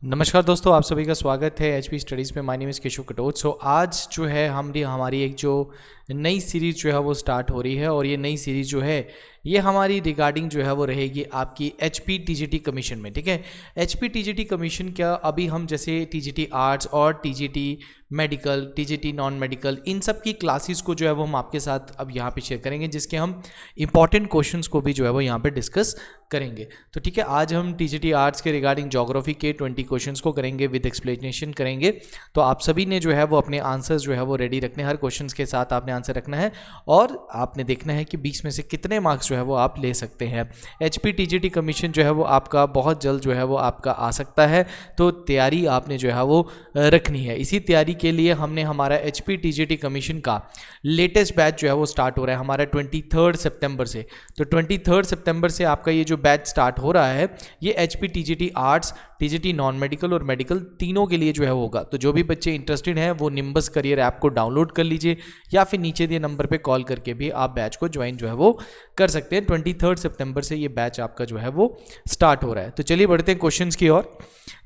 नमस्कार दोस्तों, आप सभी का स्वागत है एचपी स्टडीज़ में। My name is Keshav Katoch. So आज जो है हमारी एक जो नई सीरीज़ जो है वो स्टार्ट हो रही है और ये नई सीरीज़ जो है ये हमारी रिगार्डिंग जो है वो रहेगी आपकी एचपी टीजीटी कमीशन में। ठीक है, एचपी टीजीटी कमीशन क्या, अभी हम जैसे टीजीटी आर्ट्स और TGT medical, TGT non medical, इन सब की क्लासेस को जो है वो हम आपके साथ अब यहाँ पे शेयर करेंगे, जिसके हम इंपॉर्टेंट क्वेश्चंस को भी जो है वो यहाँ पे डिस्कस करेंगे। तो ठीक है, आज हम टीजीटी आर्ट्स के रिगार्डिंग ज्योग्राफी के 20 क्वेश्चंस को करेंगे, विद एक्सप्लेनेशन करेंगे। तो आप सभी ने जो है वो अपने आंसर्स जो है वो रेडी रखने, हर क्वेश्चंस के साथ आपने आंसर रखना है और आपने देखना है कि 20 में से कितने मार्क्स जो है वो आप ले सकते हैं। एचपी टीजीटी कमीशन जो है वो आपका बहुत जल्द जो है वो आपका आ सकता है, तो तैयारी आपने जो है वो रखनी है। इसी तैयारी के लिए हमने हमारा एचपी टीजीटी कमीशन का लेटेस्ट बैच जो है वो स्टार्ट हो रहा है हमारा 23 सितंबर से। तो 23 सितंबर से आपका ये जो बैच स्टार्ट हो रहा है ये HP TGT arts, TGT non medical और मेडिकल तीनों के लिए जो है होगा। तो जो भी बच्चे इंटरेस्टेड हैं वो निम्बस करियर ऐप को डाउनलोड कर लीजिए या फिर नीचे दिए नंबर पे कॉल करके भी आप बैच को ज्वाइन जो है वो कर सकते हैं। 23 सितंबर से ये बैच आपका जो है वो स्टार्ट हो रहा है। तो चलिए बढ़ते हैं क्वेश्चंस की ओर।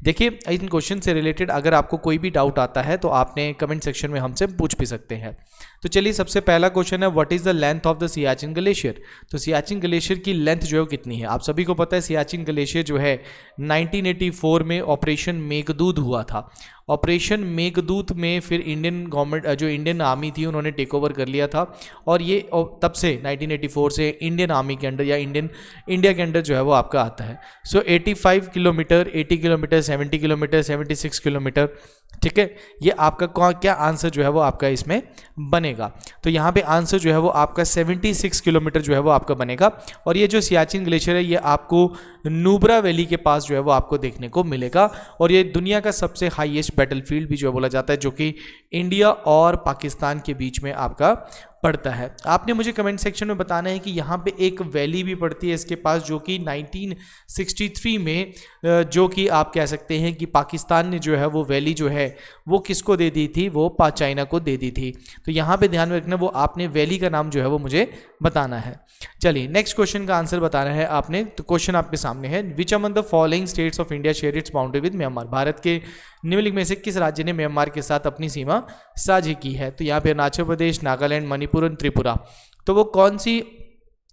देखिए, इन क्वेश्चन से रिलेटेड अगर आपको कोई भी डाउट आता है तो आपने कमेंट सेक्शन में हमसे पूछ भी सकते हैं। तो चलिए, सबसे पहला क्वेश्चन है, what is the length of the Siachen glacier. तो सियाचिन ग्लेशियर की लेंथ जो है वो कितनी है। आप सभी को पता है सियाचिन ग्लेशियर जो है 1984 में ऑपरेशन मेघदूत हुआ था। ऑपरेशन मेघदूत में फिर इंडियन गवर्नमेंट जो इंडियन आर्मी थी उन्होंने टेक ओवर कर लिया था और ये तब से 1984 से इंडियन आर्मी के अंडर या इंडिया के अंडर जो है वो आपका आता है। सो 85 किलोमीटर, 80 किलोमीटर, 70 किलोमीटर, 76 किलोमीटर। ठीक है, ये आपका क्या आंसर जो है वो आपका इसमें बनेगा। तो यहाँ पे आंसर जो है वो आपका 76 किलोमीटर जो है वो आपका बनेगा। और ये जो सियाचिन ग्लेशियर है ये आपको नुब्रा वैली के पास जो है वो आपको देखने को मिलेगा और ये दुनिया का सबसे हाईएस्ट बैटलफील्ड भी जो है बोला जाता है, जो कि इंडिया और पाकिस्तान के बीच में आपका पड़ता है। आपने मुझे कमेंट सेक्शन में बताना है कि यहाँ पे एक वैली भी पड़ती है इसके पास, जो कि 1963 में जो कि आप कह सकते हैं कि पाकिस्तान ने जो है वो वैली जो है वो किसको दे दी थी, वो चाइना को दे दी थी। तो यहाँ पे ध्यान में रखना, वो आपने वैली का नाम जो है वो मुझे बताना है। चलिए, नेक्स्ट क्वेश्चन का आंसर बताना है आपने। तो क्वेश्चन आपके सामने है, which among the following states of India share its boundary with Myanmar. Bharat के निम्नलिखित में से किस राज्य ने म्यांमार के साथ अपनी सीमा साझी की है। तो यहाँ पे अरुणाचल प्रदेश, नागालैंड, मणिपुर और त्रिपुरा। तो वो कौन सी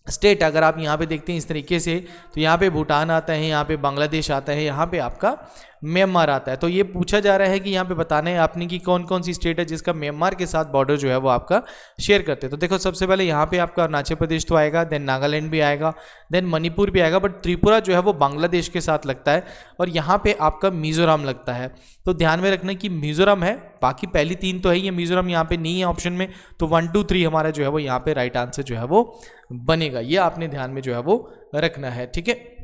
स्टेट, अगर आप यहाँ पे देखते हैं इस तरीके से, तो यहाँ पे भूटान आता है, यहाँ पे बांग्लादेश आता है, यहाँ पे आपका म्यांमार आता है। तो ये पूछा जा रहा है कि यहाँ पे बताना है आपने कि कौन कौन सी स्टेट है जिसका म्यांमार के साथ बॉर्डर जो है वो आपका शेयर करते हैं। तो देखो, सबसे पहले यहाँ पे आपका अरुणाचल प्रदेश तो आएगा, देन नागालैंड भी आएगा, देन मणिपुर भी आएगा, बट त्रिपुरा जो है वो बांग्लादेश के साथ लगता है और यहाँ पे आपका मिजोरम लगता है। तो ध्यान में रखना कि मिजोरम है, बाकी पहली तीन तो है, ये मिजोरम यहाँ पे नहीं है ऑप्शन में। तो 1, 2, 3 हमारा जो है वो यहाँ पे राइट आंसर जो है वो बनेगा। ये आपने ध्यान में जो है वो रखना है। ठीक है,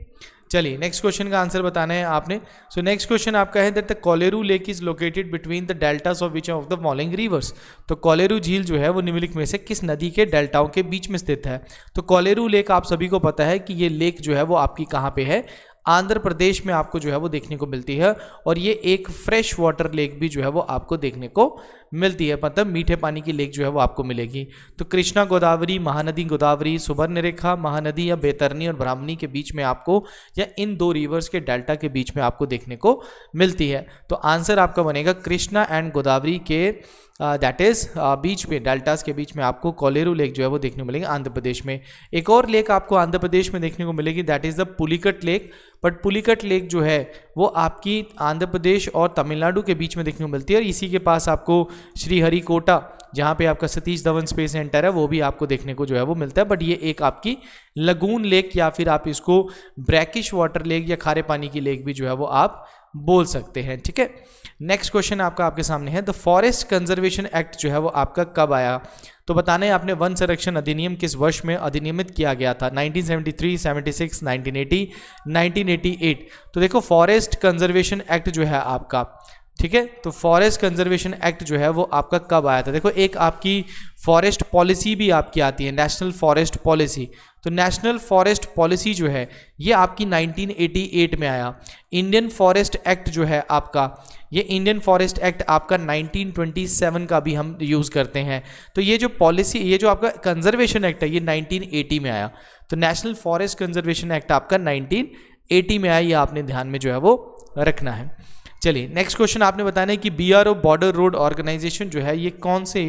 चलिए नेक्स्ट क्वेश्चन का आंसर बताना है आपने। सो नेक्स्ट क्वेश्चन आपका है that the Kolleru lake is located between the deltas of which of the following rivers. तो कोलेरू झील जो है वो निम्नलिखित में से किस नदी के डेल्टाओं के बीच में स्थित है। तो कोलेरू लेक आप सभी को पता है कि ये लेक जो है वो आपकी कहाँ पे है, आंध्र प्रदेश में आपको जो है वो देखने को मिलती है और ये एक फ्रेश वाटर लेक भी जो है वो आपको देखने को मिलती है, मतलब मीठे पानी की लेक जो है वो आपको मिलेगी। तो कृष्णा गोदावरी, महानदी गोदावरी, सुवर्णरेखा महानदी या बैतरनी और ब्राह्मणी के बीच में आपको, या इन दो रिवर्स के डेल्टा के बीच में आपको देखने को मिलती है। तो आंसर आपका बनेगा कृष्णा एंड गोदावरी के दैट इज बीच में, डेल्टास के बीच में आपको कोलेरू लेक जो है वो देखने को मिलेगी आंध्र प्रदेश में। एक और लेक आपको आंध्र प्रदेश में देखने को मिलेगी, that is the Pulicat lake. But Pulicat lake जो है वो आपकी आंध्र प्रदेश और तमिलनाडु के बीच में देखने को मिलती है और इसी के पास आपको श्रीहरिकोटा, जहाँ पे आपका सतीश धवन स्पेस सेंटर है, वो भी आपको देखने को जो है वो मिलता है। बट ये एक आपकी लगून लेक या फिर आप इसको ब्रैकिश वाटर लेक या खारे पानी की लेक भी जो है वो आप बोल सकते हैं। ठीक है, नेक्स्ट क्वेश्चन आपके सामने है, द फॉरेस्ट कंजर्वेशन एक्ट जो है वो आपका कब आया। तो बताना है आपने, वन संरक्षण अधिनियम किस वर्ष में अधिनियमित किया गया था। 1973, 76, 1980, 1988। तो देखो, फॉरेस्ट कंजर्वेशन एक्ट जो है आपका, ठीक है, तो फॉरेस्ट कंजर्वेशन एक्ट जो है वो आपका कब आया था। देखो, एक आपकी फॉरेस्ट पॉलिसी भी आपकी आती है, नेशनल फॉरेस्ट पॉलिसी। तो नेशनल फॉरेस्ट पॉलिसी जो है ये आपकी 1988 में आया। इंडियन फॉरेस्ट एक्ट जो है आपका, ये इंडियन फॉरेस्ट एक्ट आपका 1927 का भी हम यूज़ करते हैं। तो ये जो पॉलिसी, ये जो आपका कंजर्वेशन एक्ट है ये 1980 में आया। तो नेशनल फॉरेस्ट कंजर्वेशन एक्ट आपका 1980 में आया, ये आपने ध्यान में जो है वो रखना है। चलिए नेक्स्ट क्वेश्चन आपने बताना है कि बीआरओ बॉर्डर रोड ऑर्गेनाइजेशन जो है ये कौन से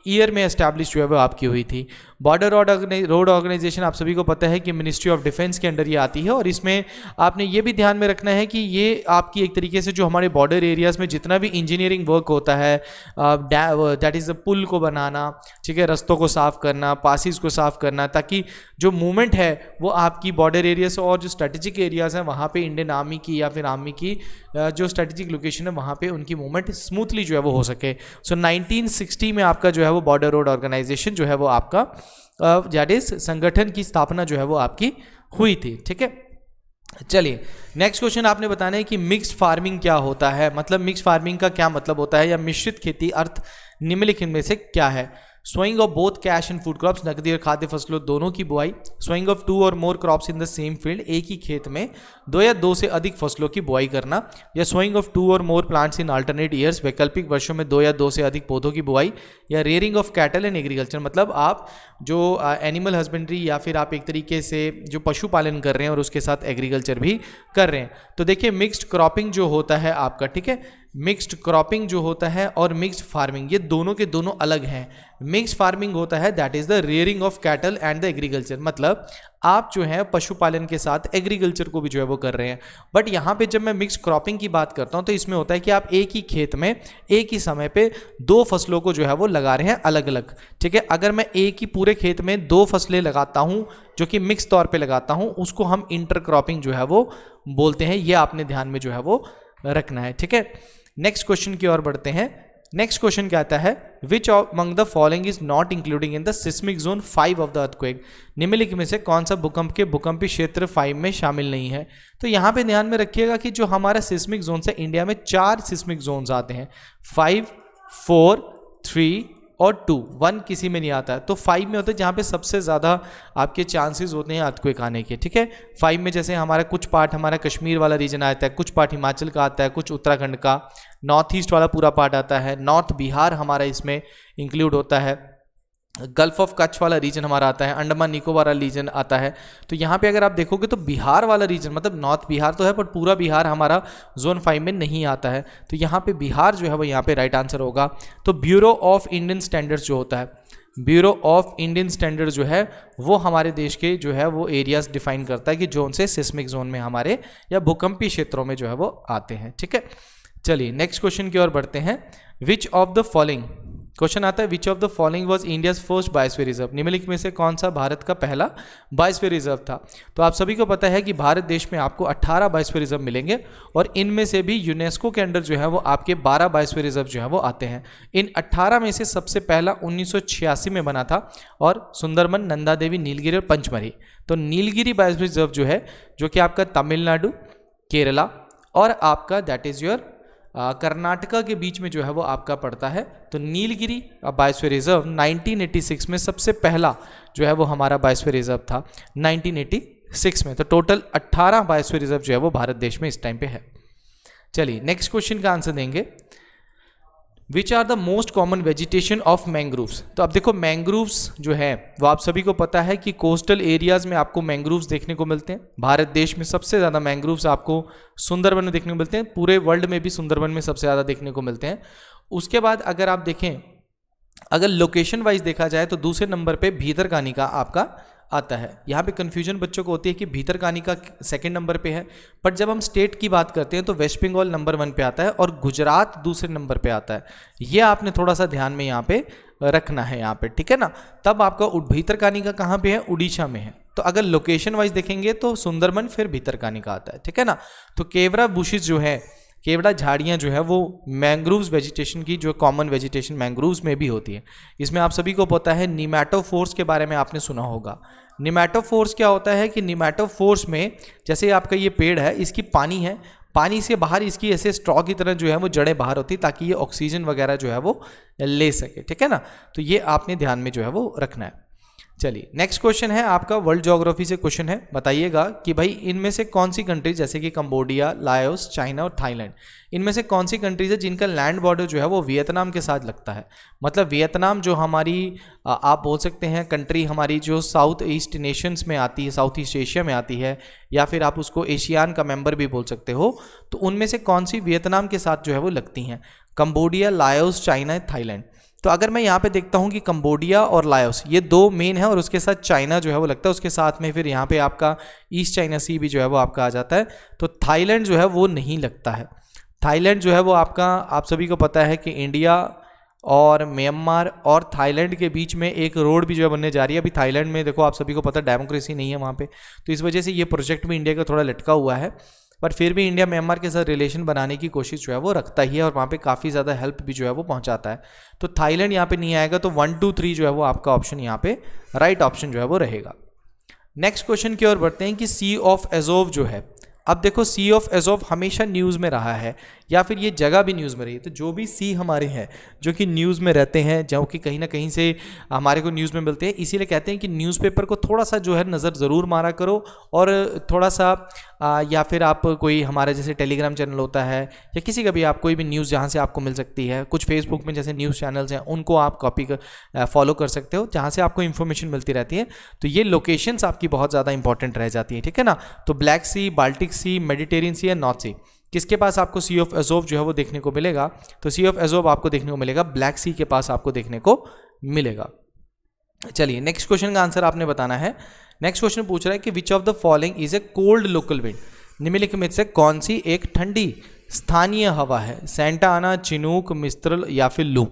ईयर में एस्टैब्लिश जो है वो आपकी हुई थी। बॉर्डर रोड ऑर्गेनाइजेशन आप सभी को पता है कि मिनिस्ट्री ऑफ डिफेंस के अंडर ये आती है, और इसमें आपने ये भी ध्यान में रखना है कि ये आपकी एक तरीके से जो हमारे बॉर्डर एरियाज़ में जितना भी इंजीनियरिंग वर्क होता है, दैट इज़ पुल को बनाना, ठीक है, रस्तों को साफ़ करना, पासिस को साफ़ करना, ताकि जो मूवमेंट है वो आपकी बॉर्डर एरिया से और जो स्ट्रेटेजिक एरियाज़ हैं वहाँ पे इंडियन आर्मी की या फिर आर्मी की जो स्ट्रेटेजिक लोकेशन है वहाँ पे उनकी मूवमेंट स्मूथली जो है वो हो सके। सो 1960 में आपका जो है वो बॉर्डर रोड ऑर्गेनाइजेशन जो है वो आपका दैट इज संगठन की स्थापना जो है वो आपकी हुई थी, ठीक है। चलिए नेक्स्ट क्वेश्चन आपने बताना है कि मिक्स्ड फार्मिंग क्या होता है, मतलब मिक्स्ड फार्मिंग का क्या मतलब होता है, या मिश्रित खेती अर्थ निम्नलिखित में से क्या है। Sowing of both cash and food crops, नकदी और खाद्य फसलों दोनों की बुआई। सोइंग ऑफ 2 और more crops in the same field, एक ही खेत में 2 या 2 से अधिक फसलों की बुआई करना। या सोइंग ऑफ 2 और मोर प्लांट्स इन अल्टरनेट ईयर्स, वैकल्पिक वर्षों में 2 या 2 से अधिक पौधों की बुआई। या rearing of cattle and agriculture, मतलब आप जो एनिमल हस्बेंड्री या फिर आप एक तरीके से जो पशुपालन कर रहे हैं और उसके साथ एग्रीकल्चर भी कर रहे हैं। तो देखिए मिक्स्ड क्रॉपिंग जो होता है आपका, ठीक है, मिक्स्ड क्रॉपिंग जो होता है और मिक्स्ड फार्मिंग ये दोनों के दोनों अलग हैं। मिक्स्ड फार्मिंग होता है that is the rearing of cattle and the agriculture, मतलब आप जो है पशुपालन के साथ एग्रीकल्चर को भी जो है वो कर रहे हैं। बट यहाँ पे जब मैं मिक्स्ड क्रॉपिंग की बात करता हूँ तो इसमें होता है कि आप एक ही खेत में एक ही समय पे 2 फसलों को जो है वो लगा रहे हैं अलग अलग, ठीक है। अगर मैं एक ही पूरे खेत में 2 फसलें लगाता हूँ जो कि मिक्स तौर पे लगाता हूँ, उसको हम इंटर क्रॉपिंग जो है वो बोलते हैं। ये आपने ध्यान में जो है वो रखना है, ठीक है। नेक्स्ट क्वेश्चन की ओर बढ़ते हैं। नेक्स्ट क्वेश्चन क्या आता है, which among the following is not including in the seismic zone 5 of the earthquake, निम्नलिखित में से कौन सा भूकंप के भूकंपीय क्षेत्र 5 में शामिल नहीं है। तो यहाँ पे ध्यान में रखिएगा कि जो हमारा सिस्मिक जोन है, इंडिया में 4 सिस्मिक जोन्स आते हैं, 5, 4, 3 और 2, 1 किसी में नहीं आता है। तो 5 में होता है जहाँ पे सबसे ज़्यादा आपके चांसेस होते हैं अर्थक्वेक आने के, ठीक है। 5 में जैसे हमारा कुछ पार्ट हमारा कश्मीर वाला रीजन आता है, कुछ पार्ट हिमाचल का आता है, कुछ उत्तराखंड का, नॉर्थ ईस्ट वाला पूरा पार्ट आता है, नॉर्थ बिहार हमारा इसमें इंक्लूड होता है, गल्फ ऑफ कच्छ वाला रीजन हमारा आता है, अंडमान निकोबार वाला रीजन आता है। तो यहाँ पे अगर आप देखोगे तो बिहार वाला रीजन, मतलब नॉर्थ बिहार तो है पर पूरा बिहार हमारा जोन 5 में नहीं आता है। तो यहाँ पे बिहार जो है वो यहाँ पे राइट आंसर होगा। तो ब्यूरो ऑफ इंडियन स्टैंडर्ड्स जो होता है, ब्यूरो ऑफ इंडियन स्टैंडर्ड जो है वो हमारे देश के जो है वो एरियाज डिफाइन करता है कि जोन से सिस्मिक जोन में हमारे या भूकंपीय क्षेत्रों में जो है वो आते हैं, ठीक है। चलिए नेक्स्ट क्वेश्चन की ओर बढ़ते हैं। Which of the following, question आता है which of the following was India's first biosphere reserve, निम्नलिखित में से कौन सा भारत का पहला बायोस्फीयर रिजर्व था। तो आप सभी को पता है कि भारत देश में आपको 18 बायोस्फीयर रिजर्व मिलेंगे और इनमें से भी यूनेस्को के अंडर जो है वो आपके 12 बायोस्फीयर रिजर्व जो है वो आते हैं। इन 18 में से सबसे पहला 1986 में बना था और सुंदरबन, नंदा देवी, नीलगिरी और पंचमढ़ी। तो नीलगिरी बायोस्फीयर रिजर्व जो है जो कि आपका तमिलनाडु, केरला और आपका दैट इज योर कर्नाटका के बीच में जो है वो आपका पड़ता है। तो नीलगिरी बायोस्फीयर रिजर्व 1986 में सबसे पहला जो है वो हमारा बायोस्फीयर रिजर्व था 1986 में। तो टोटल 18 बायोस्फीयर रिजर्व जो है वो भारत देश में इस टाइम पे है। चलिए नेक्स्ट क्वेश्चन का आंसर देंगे, which are the most common vegetation of mangroves. तो अब देखो मैंग्रोव्स जो है वो आप सभी को पता है कि कोस्टल एरियाज में आपको मैंग्रोव्स देखने को मिलते हैं। भारत देश में सबसे ज़्यादा मैंग्रोव्स आपको सुंदरबन में देखने को मिलते हैं, पूरे वर्ल्ड में भी सुंदरबन में सबसे ज़्यादा देखने को मिलते हैं। उसके बाद अगर आप देखें, अगर लोकेशन वाइज देखा जाए तो दूसरे नंबर पे भीतरकानिका आपका आता है। यहाँ पे कन्फ्यूजन बच्चों को होती है कि भीतरकानिका सेकंड नंबर पे है, बट जब हम स्टेट की बात करते हैं तो वेस्ट बंगाल नंबर 1 पे आता है और गुजरात दूसरे नंबर पे आता है। ये आपने थोड़ा सा ध्यान में यहाँ पे रखना है यहाँ पे, ठीक है ना। तब आपका भीतरकानिका कहाँ पे है, उड़ीसा में है। तो अगर लोकेशन वाइज देखेंगे तो सुंदरबन फिर भीतरकानिका आता है, ठीक है ना। तो केवड़ा बुशेस जो है, केवड़ा झाड़ियाँ जो है वो मैंग्रोव्स वेजिटेशन की जो कॉमन वेजिटेशन मैंग्रोव्स में भी होती है। इसमें आप सभी को पता है निमैटोफोर्स के बारे में आपने सुना होगा। निमैटोफोर्स क्या होता है कि निमैटोफोर्स में जैसे आपका ये पेड़ है, इसकी पानी है, पानी से बाहर इसकी ऐसे स्ट्रॉ की तरह जो है वो जड़ें बाहर होती ताकि ये ऑक्सीजन वगैरह जो है वो ले सके, ठीक है ना। तो ये आपने ध्यान में जो है वो रखना है। चलिए नेक्स्ट क्वेश्चन है आपका वर्ल्ड ज्योग्राफी से क्वेश्चन है, बताइएगा कि भाई इनमें से कौन सी कंट्रीज जैसे कि कंबोडिया, लाओस, चाइना और थाईलैंड, इनमें से कौन सी कंट्रीज है जिनका लैंड बॉर्डर जो है वो वियतनाम के साथ लगता है। मतलब वियतनाम जो हमारी आप बोल सकते हैं कंट्री हमारी जो साउथ ईस्ट नेशंस में आती है, साउथ ईस्ट एशिया में आती है, या फिर आप उसको एशियान का मेंबर भी बोल सकते हो, तो उनमें से कौन सी वियतनाम के साथ जो है वो लगती हैं, कंबोडिया, लाओस, चाइना, थाईलैंड। तो अगर मैं यहाँ पे देखता हूँ कि कंबोडिया और लाओस ये दो मेन है और उसके साथ चाइना जो है वो लगता है, उसके साथ में फिर यहाँ पे आपका ईस्ट चाइना सी भी जो है वो आपका आ जाता है, तो थाईलैंड जो है वो नहीं लगता है। थाईलैंड जो है वो आपका, आप सभी को पता है कि इंडिया और म्यांमार और थाईलैंड के बीच में एक रोड भी जो है बनने जा रही है। अभी थाईलैंड में देखो आप सभी को पता है डेमोक्रेसी नहीं है वहाँ पे, तो इस वजह से ये प्रोजेक्ट भी इंडिया का थोड़ा लटका हुआ है, पर फिर भी इंडिया म्यांमार के साथ रिलेशन बनाने की कोशिश जो है वो रखता ही है और वहाँ पे काफ़ी ज़्यादा हेल्प भी जो है वो पहुँचाता है। तो थाईलैंड यहाँ पे नहीं आएगा, तो 1 2 3 जो है वो आपका ऑप्शन यहाँ पे राइट ऑप्शन जो है वो रहेगा। नेक्स्ट क्वेश्चन की ओर बढ़ते हैं कि सी ऑफ एजोव जो है, अब देखो सी ऑफ एजोव हमेशा न्यूज़ में रहा है या फिर ये जगह भी न्यूज़ में रही है, तो जो भी सी हमारे हैं जो कि न्यूज़ में रहते हैं, जो कि कहीं ना कहीं से हमारे को न्यूज़ में मिलते हैं, इसीलिए कहते हैं कि न्यूज़पेपर को थोड़ा सा जो है नज़र ज़रूर मारा करो, और थोड़ा सा या फिर आप कोई हमारा जैसे टेलीग्राम चैनल होता है या किसी का भी आप कोई भी न्यूज़ जहाँ से आपको मिल सकती है, कुछ फेसबुक में जैसे न्यूज़ चैनल्स हैं उनको आप कॉपी कर फॉलो कर सकते हो, जहाँ से आपको इन्फॉर्मेशन मिलती रहती है। तो ये लोकेशंस आपकी बहुत ज़्यादा इंपॉर्टेंट रह जाती है, ठीक है ना। तो ब्लैक सी, बाल्टिक सी, मेडिटेरियन सी या नॉर्थ सी, किसके पास आपको सी ऑफ एजोव जो है वो देखने को मिलेगा, तो सी ऑफ एजोव आपको देखने को मिलेगा ब्लैक सी के पास आपको देखने को मिलेगा। चलिए नेक्स्ट क्वेश्चन का आंसर आपने बताना है। नेक्स्ट क्वेश्चन पूछ रहा है कि which of the following is a cold local wind, निम्नलिखित में से कौन सी एक ठंडी स्थानीय हवा है, सेंटा आना, चिनूक, मिस्त्रल या फिर लू।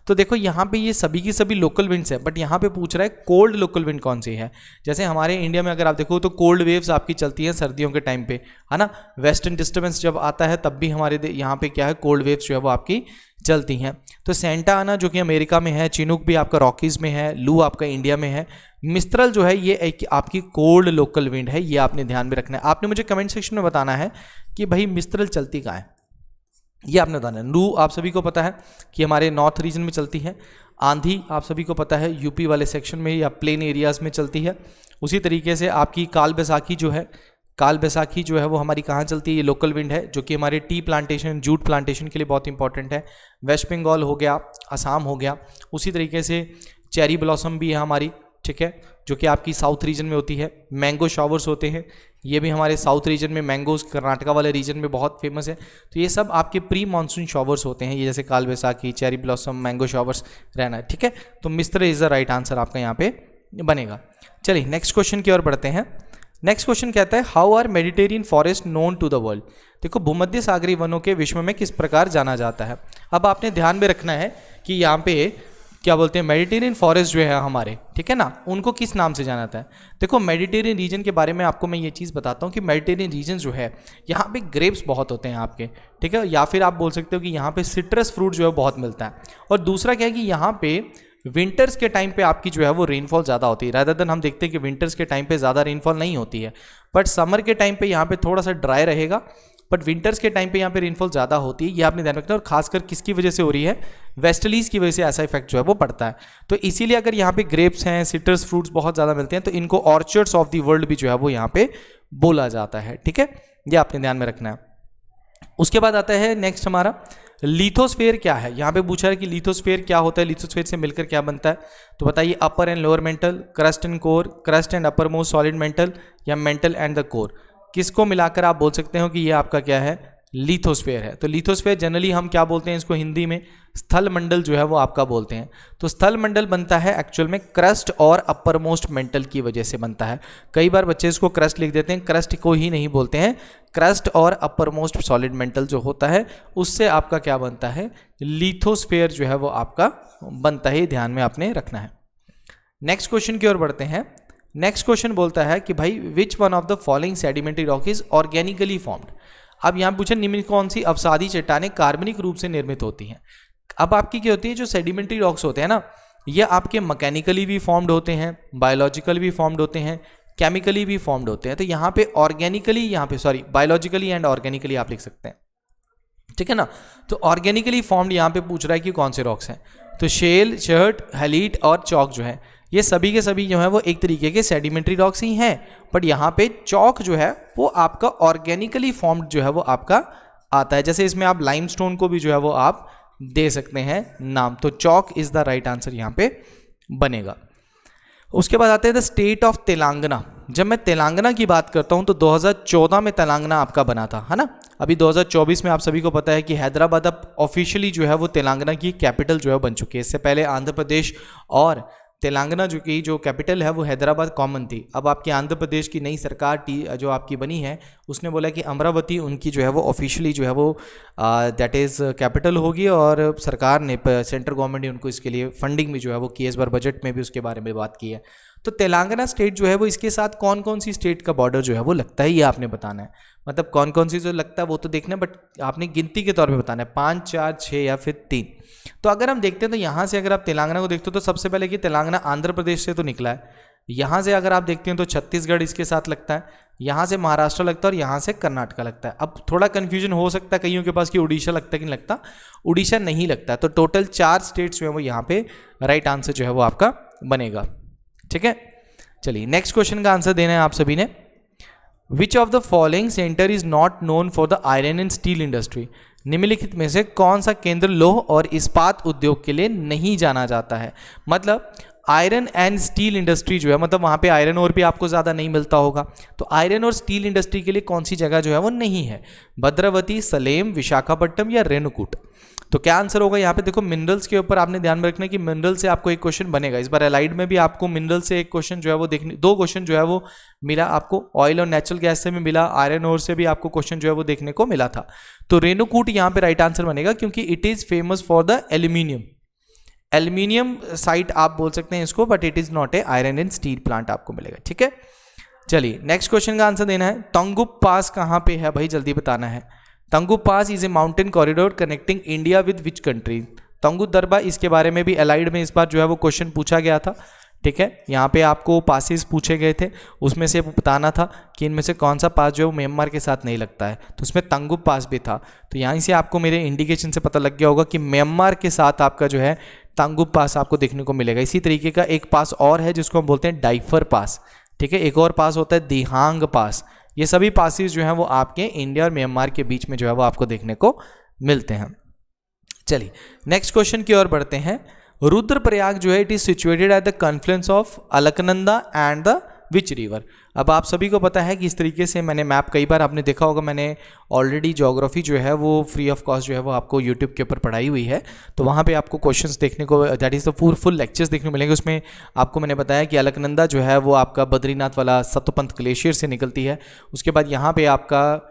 तो देखो यहाँ पे ये सभी की सभी लोकल विंड्स है, बट यहाँ पे पूछ रहा है कोल्ड लोकल विंड कौन सी है। जैसे हमारे इंडिया में अगर आप देखो तो कोल्ड वेव्स आपकी चलती हैं सर्दियों के टाइम पे, है ना। वेस्टर्न डिस्टर्बेंस जब आता है तब भी हमारे यहाँ पे क्या है, कोल्ड वेव्स जो है वो आपकी चलती हैं। तो सेंटा आना जो कि अमेरिका में है, चिनूक भी आपका रॉकीज़ में है, लू आपका इंडिया में है, मिस्त्रल जो है ये एक आपकी कोल्ड लोकल विंड है, ये आपने ध्यान में रखना है। आपने मुझे कमेंट सेक्शन में बताना है कि भाई मिस्त्रल चलती कहाँ है, ये आपने बताना है। लू आप सभी को पता है कि हमारे नॉर्थ रीजन में चलती है, आंधी आप सभी को पता है यूपी वाले सेक्शन में या प्लेन एरियाज़ में चलती है। उसी तरीके से आपकी काल बैसाखी जो है, काल बैसाखी जो है वो हमारी कहाँ चलती है, ये लोकल विंड है जो कि हमारे टी प्लांटेशन, जूट प्लांटेशन के लिए बहुत इंपॉर्टेंट है। वेस्ट बंगाल हो गया, असम हो गया। उसी तरीके से चेरी ब्लॉसम भी है हमारी, ठीक है, जो कि आपकी साउथ रीजन में होती है। मैंगो शावर्स होते हैं, ये भी हमारे साउथ रीजन में, मैंगोज कर्नाटका वाले रीजन में बहुत फेमस है। तो ये सब आपके प्री मानसून शावर्स होते हैं, ये जैसे काल Baisakhi, cherry blossom, mango showers रहना है, ठीक है। तो मिस्र इज द राइट आंसर आपका यहाँ पे बनेगा। चलिए नेक्स्ट क्वेश्चन की ओर बढ़ते हैं। नेक्स्ट क्वेश्चन कहता है how are Mediterranean forest known to the world. देखो भूमध्य सागरीय वनों के विश्व में किस प्रकार जाना जाता है। अब आपने ध्यान में रखना है कि यहाँ पे क्या बोलते हैं, मेडिटेरियन फॉरेस्ट जो है हमारे, ठीक है ना, उनको किस नाम से जाना जाता है। देखो मेडिटेरियन रीजन के बारे में आपको मैं ये चीज़ बताता हूँ कि मेडिटेरियन रीजन जो है यहाँ पे ग्रेप्स बहुत होते हैं आपके, ठीक है, या फिर आप बोल सकते हो कि यहाँ पे सिट्रस फ्रूट जो है बहुत मिलता है। और दूसरा क्या है कि यहाँ पे विंटर्स के टाइम पे आपकी जो है वो रेनफॉल ज़्यादा होती है, रादर देन हम देखते हैं कि विंटर्स के टाइम पे ज़्यादा रेनफॉल नहीं होती है, बट समर के टाइम पे यहाँ पे थोड़ा सा ड्राई रहेगा, बट विंटर्स के टाइम पे यहाँ पे रेनफॉल ज़्यादा होती है। ये आपने ध्यान रखना है, और खासकर किसकी वजह से हो रही है, वेस्टलीज की वजह से ऐसा इफेक्ट जो है वो पड़ता है। तो इसीलिए अगर यहाँ पे ग्रेप्स हैं, सिट्रस फ्रूट्स बहुत ज़्यादा मिलते हैं, तो इनको ऑर्चर्ड्स ऑफ द वर्ल्ड भी जो है वो यहाँ पे बोला जाता है, ठीक है, ये आपने ध्यान में रखना है। उसके बाद आता है नेक्स्ट हमारा लिथोस्फेयर क्या है। यहाँ पे पूछा है कि लिथोस्फेयर क्या होता है, लिथोस्फेयर से मिलकर क्या बनता है। तो बताइए upper and lower mantle, crust and core, crust and uppermost solid mantle, या मेंटल एंड द कोर, किसको मिलाकर आप बोल सकते हो कि ये आपका क्या है, लिथोस्फेयर है। तो लिथोस्फेयर जनरली हम क्या बोलते हैं इसको हिंदी में, स्थल मंडल जो है वो आपका बोलते हैं। तो स्थल मंडल बनता है एक्चुअल में क्रस्ट और अपर मोस्ट मेंटल की वजह से बनता है। कई बार बच्चे इसको क्रस्ट लिख देते हैं, क्रस्ट को ही नहीं बोलते हैं, क्रस्ट और अपर मोस्ट सॉलिड मेंटल जो होता है उससे आपका क्या बनता है, लिथोस्फेयर जो है वो आपका बनता है, ध्यान में आपने रखना है। नेक्स्ट क्वेश्चन की ओर बढ़ते हैं। नेक्स्ट क्वेश्चन बोलता है कि भाई which one of the following sedimentary rock is organically formed. अब यहाँ पूछे निम्न कौन सी अवसादी चट्टानें कार्बनिक रूप से निर्मित होती हैं। अब आपकी क्या होती है, जो सेडिमेंट्री रॉक्स होते हैं ना, ये आपके मैकेनिकली भी फॉर्म्ड होते हैं, बायोलॉजिकल भी फॉर्म्ड होते हैं, केमिकली भी फॉर्म्ड होते हैं। तो यहाँ पे ऑर्गेनिकली, यहाँ पे सॉरी बायोलॉजिकली एंड ऑर्गेनिकली आप लिख सकते हैं, ठीक है ना। तो ऑर्गेनिकली फॉर्म्ड यहाँ पे पूछ रहा है कि कौन से रॉक्स हैं। तो शेल, शर्ट, हैलीट और चौक जो है ये सभी के सभी जो है वो एक तरीके के सेडिमेंट्री रॉक्स ही हैं, बट यहाँ पे चौक जो है वो आपका ऑर्गेनिकली फॉर्म्ड जो है वो आपका आता है। जैसे इसमें आप लाइमस्टोन को भी जो है वो आप दे सकते हैं नाम, तो चौक इज द राइट आंसर यहाँ पे बनेगा। उसके बाद आते हैं द स्टेट ऑफ तेलंगाना। जब मैं तेलंगाना की बात करता हूं तो 2014 में तेलंगाना आपका बना था, है ना। अभी 2024 में आप सभी को पता है कि हैदराबाद अब ऑफिशियली जो है वो तेलंगाना की कैपिटल जो है बन चुकी है। इससे पहले आंध्र प्रदेश और तेलंगाना जो कैपिटल है वो हैदराबाद कॉमन थी। अब आपकी आंध्र प्रदेश की नई सरकार जो आपकी बनी है उसने बोला कि अमरावती उनकी जो है वो ऑफिशियली जो है वो दैट इज़ कैपिटल होगी, और सरकार ने सेंट्रल गवर्नमेंट ने उनको इसके लिए फंडिंग भी जो है वो की है। इस बार बजट में भी उसके बारे में बात की है। तो तेलंगाना स्टेट जो है वो इसके साथ कौन कौन सी स्टेट का बॉर्डर जो है वो लगता है ये आपने बताना है। मतलब कौन कौन सी जो लगता है वो तो देखना है, बट आपने गिनती के तौर पे बताना है 5, 4, 6 या फिर 3। तो अगर हम देखते हैं तो यहाँ से अगर आप तेलंगाना को देखते हो तो सबसे पहले कि तेलंगाना आंध्र प्रदेश से तो निकला है। यहाँ से अगर आप देखते हैं तो छत्तीसगढ़ इसके साथ लगता है, यहाँ से महाराष्ट्र लगता है और यहाँ से कर्नाटका लगता है। अब थोड़ा कन्फ्यूजन हो सकता है कईयों के पास कि उड़ीसा लगता है कि नहीं लगता। उड़ीसा नहीं लगता। तो टोटल 4 स्टेट्स जो है वो यहाँ पे राइट आंसर जो है वो आपका बनेगा। ठीक है, चलिए नेक्स्ट क्वेश्चन का आंसर देना है आप सभी ने। Which of the following centre is not known for the iron and steel industry. निम्नलिखित में से कौन सा केंद्र लौह और इस्पात उद्योग के लिए नहीं जाना जाता है। मतलब आयरन एंड स्टील इंडस्ट्री जो है, मतलब वहाँ पे आयरन और भी आपको ज़्यादा नहीं मिलता होगा, तो आयरन और स्टील इंडस्ट्री के लिए कौन सी जगह जो है वो नहीं है। भद्रावती, सलेम, विशाखापट्टनम या रेणुकूट। तो क्या आंसर होगा यहाँ पे। देखो मिनरल्स के ऊपर आपने ध्यान में रखना है कि मिनरल से आपको एक क्वेश्चन बनेगा। इस बार एलाइड में भी आपको मिनरल से एक क्वेश्चन जो है वो देखने, 2 क्वेश्चन जो है वो मिला आपको। ऑयल और नेचुरल गैस से भी मिला, आयरन और से भी आपको क्वेश्चन जो है वो देखने को मिला था। तो रेणुकूट यहाँ पे राइट आंसर बनेगा, क्योंकि it is famous for the aluminium site आप बोल सकते हैं इसको, but it is not a iron and steel plant आपको मिलेगा। ठीक है, चलिए नेक्स्ट क्वेश्चन का आंसर देना है। तंगुप पास कहाँ पे है भाई, जल्दी बताना है। तंगुप pass is a mountain corridor connecting India with which country. तंगु दरबा, इसके बारे में भी एलाइड में इस बार जो है वो क्वेश्चन पूछा गया था। ठीक है, यहाँ पे आपको पासेस पूछे गए थे, उसमें से बताना था कि इनमें से कौन सा पास जो है म्यांमार के साथ नहीं लगता है, तो उसमें तंगुप पास भी था। तो यहाँ से आपको मेरे इंडिकेशन से पता लग गया होगा कि म्यांमार के साथ आपका जो है तंगुप पास आपको देखने को मिलेगा। इसी तरीके का एक पास और है जिसको हम बोलते हैं डाइफर पास। ठीक है, एक और पास होता है दिहांग पास। ये सभी पासेस जो हैं वो आपके इंडिया और म्यांमार के बीच में जो है वो आपको देखने को मिलते हैं। चलिए नेक्स्ट क्वेश्चन की ओर बढ़ते हैं। रुद्रप्रयाग जो है it is situated at the Confluence of Alaknanda and the which river. अब आप सभी को पता है कि इस तरीके से मैंने मैप कई बार आपने देखा होगा, मैंने ऑलरेडी ज्योग्राफी जो है वो फ्री ऑफ कॉस्ट जो है वो आपको यूट्यूब के ऊपर पढ़ाई हुई है। तो वहाँ पे आपको क्वेश्चंस देखने को, that is the full lectures देखने को मिलेंगे। उसमें आपको मैंने बताया कि अलकनंदा जो है वो आपका बद्रीनाथ वाला सतपंथ ग्लेशियर से निकलती है। उसके बाद यहाँ पे आपका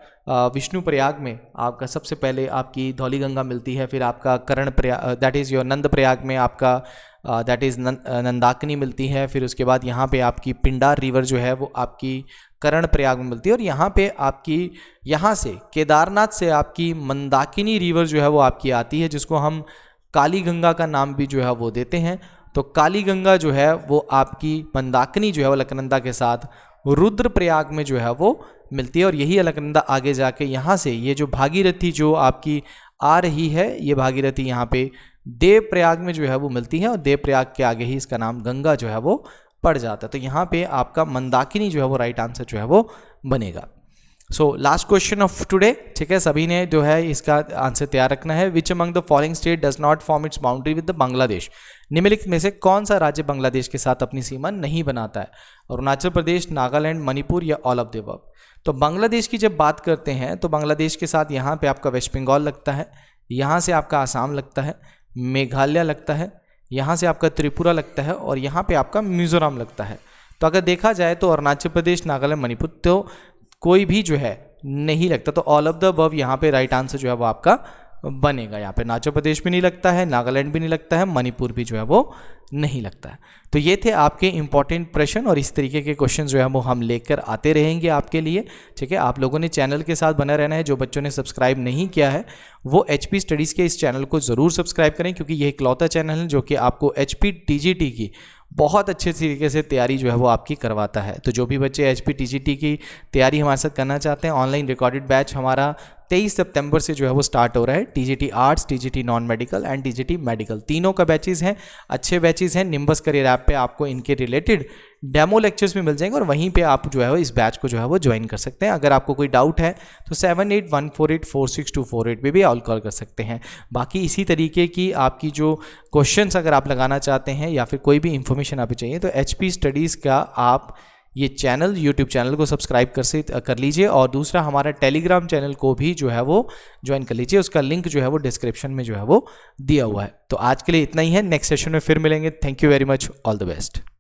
विष्णु प्रयाग में आपका सबसे पहले आपकी धौली गंगा मिलती है, फिर आपका कर्ण प्रयाग दैट इज़ योर नंद प्रयाग में आपका दैट इज़ नंदाकिनी मिलती है। फिर उसके बाद यहाँ पे आपकी पिंडार रिवर जो है वो आपकी कर्ण प्रयाग में मिलती है, और यहाँ पे आपकी यहाँ से केदारनाथ से आपकी मंदाकिनी रिवर जो है वो आपकी आती है, जिसको हम काली गंगा का नाम भी जो है वो देते हैं। तो काली गंगा जो है वो आपकी मंदाकिनी जो है वो अलकनंदा के साथ रुद्रप्रयाग में जो है वो मिलती है, और यही अलकनंदा आगे जाके यहाँ से ये जो भागीरथी जो आपकी आ रही है, ये भागीरथी यहाँ पे देवप्रयाग में जो है वो मिलती है, और देवप्रयाग के आगे ही इसका नाम गंगा जो है वो पड़ जाता है। तो यहाँ पे आपका मंदाकिनी जो है वो राइट आंसर जो है वो बनेगा। So last question of today. ठीक है, सभी ने जो है इसका आंसर तैयार रखना है। Which among the following state does not form it's boundary with the Bangladesh. निम्नलिखित में से कौन सा राज्य बांग्लादेश के साथ अपनी सीमा नहीं बनाता है। अरुणाचल प्रदेश, नागालैंड, मणिपुर या ऑल ऑफ द अबव। तो बांग्लादेश की जब बात करते हैं तो बांग्लादेश के साथ यहाँ पे आपका वेस्ट बंगाल लगता है, यहाँ से आपका आसाम लगता है, मेघालय लगता है, यहाँ से आपका त्रिपुरा लगता है, और यहाँ पे आपका मिजोरम लगता है। तो अगर देखा जाए तो अरुणाचल प्रदेश, नागालैंड, मणिपुर तो कोई भी जो है नहीं लगता। तो ऑल ऑफ द अबव यहाँ पे राइट आंसर जो है वो आपका बनेगा। यहाँ पे अरुणाचल प्रदेश भी नहीं लगता है, नागालैंड भी नहीं लगता है, मणिपुर भी जो है वो नहीं लगता है। तो ये थे आपके इंपॉर्टेंट प्रश्न, और इस तरीके के क्वेश्चन जो है वो हम लेकर आते रहेंगे आपके लिए। ठीक है, आप लोगों ने चैनल के साथ बना रहना है। जो बच्चों ने सब्सक्राइब नहीं किया है वो HP स्टडीज़ के इस चैनल को ज़रूर सब्सक्राइब करें, क्योंकि ये इकलौता चैनल है जो कि आपको HP TGT की बहुत अच्छे तरीके से तैयारी जो है वो आपकी करवाता है। तो जो भी बच्चे HP TGT की तैयारी हमारे साथ करना चाहते हैं, ऑनलाइन रिकॉर्डेड बैच हमारा 23 सितंबर से जो है वो स्टार्ट हो रहा है। TGT arts, TGT non medical and TGT medical, तीनों का बैचेस हैं, अच्छे बैचेस हैं। निम्बस करियर ऐप पे आपको इनके रिलेटेड डेमो लेक्चर्स भी मिल जाएंगे और वहीं पे आप जो है वो इस बैच को जो है वो ज्वाइन कर सकते हैं। अगर आपको कोई डाउट है तो 7814846248 पे भी ऑल कॉल कर सकते हैं। बाकी इसी तरीके की आपकी जो क्वेश्चंस अगर आप लगाना चाहते हैं या फिर कोई भी इंफॉर्मेशन आपको चाहिए तो HP स्टडीज़ का आप ये चैनल, यूट्यूब चैनल को सब्सक्राइब कर लीजिए और दूसरा हमारा टेलीग्राम चैनल को भी जो है वो ज्वाइन कर लीजिए। उसका लिंक जो है वो डिस्क्रिप्शन में जो है वो दिया हुआ है। तो आज के लिए इतना ही है, नेक्स्ट सेशन में फिर मिलेंगे। Thank you very much, all the best.